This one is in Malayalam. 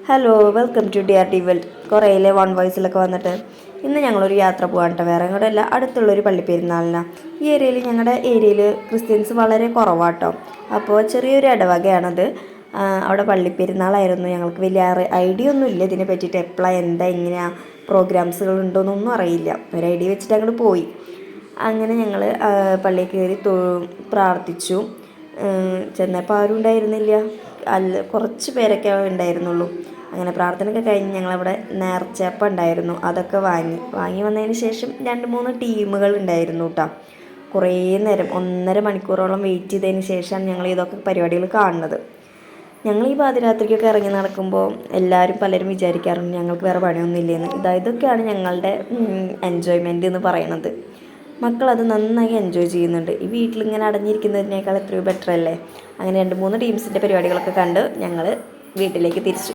Hello, welcome to DRD world. കുറേയിലെ വൺ വോയിസിലൊക്കെ വന്നിട്ട് ഇന്ന് ഞങ്ങളൊരു യാത്ര പോകാൻ കേട്ടോ. വേറെ കൂടെ അല്ല, അടുത്തുള്ളൊരു പള്ളിപ്പെരുന്നാളിനാണ്. ഞങ്ങളുടെ ഏരിയയിൽ ക്രിസ്ത്യൻസ് വളരെ കുറവാട്ടോ. അപ്പോൾ ചെറിയൊരു ഇടവകയാണത്. അവിടെ പള്ളിപ്പെരുന്നാളായിരുന്നു. ഞങ്ങൾക്ക് വലിയ ഐഡിയ ഒന്നും ഇല്ല ഇതിനെ പറ്റിയിട്ട്. എപ്പോഴാണ് എന്താ എങ്ങനെയാണ് പ്രോഗ്രാംസുകൾ ഉണ്ടോയെന്നൊന്നും അറിയില്ല. ഒരു ഐഡിയ വെച്ചിട്ട് അങ്ങോട്ട് പോയി. അങ്ങനെ ഞങ്ങൾ പള്ളിയിൽ കയറി പ്രാർത്ഥിച്ചു. ചെന്നപ്പോൾ ആരും ഉണ്ടായിരുന്നില്ല. കുറച്ച് പേരൊക്കെ ഉണ്ടായിരുന്നുള്ളൂ. അങ്ങനെ പ്രാർത്ഥനയൊക്കെ കഴിഞ്ഞ് ഞങ്ങളവിടെ നേർച്ചയപ്പം ഉണ്ടായിരുന്നു, അതൊക്കെ വാങ്ങി വന്നതിന് ശേഷം 2-3 ടീമുകൾ ഉണ്ടായിരുന്നു കേട്ടോ. കുറേ നേരം 1.5 മണിക്കൂറോളം വെയിറ്റ് ചെയ്തതിന് ശേഷമാണ് ഞങ്ങൾ ഇതൊക്കെ പരിപാടികൾ കാണുന്നത്. ഞങ്ങൾ ഈ പാതിരാത്രിക്കൊക്കെ ഇറങ്ങി നടക്കുമ്പോൾ പലരും വിചാരിക്കാറുണ്ട് ഞങ്ങൾക്ക് വേറെ പണിയൊന്നും ഇല്ലേന്ന്. ഇതൊക്കെയാണ് ഞങ്ങളുടെ എൻജോയ്മെൻറ്റ് എന്ന് പറയുന്നത്. മക്കളത് നന്നായി എൻജോയ് ചെയ്യുന്നുണ്ട്. ഈ വീട്ടിലിങ്ങനെ അടഞ്ഞിരിക്കുന്നതിനേക്കാൾ എത്രയോ ബെറ്റർ അല്ലേ. അങ്ങനെ 2-3 ടീംസിൻ്റെ പരിപാടികളൊക്കെ കണ്ട് ഞങ്ങൾ വീട്ടിലേക്ക് തിരിച്ചു.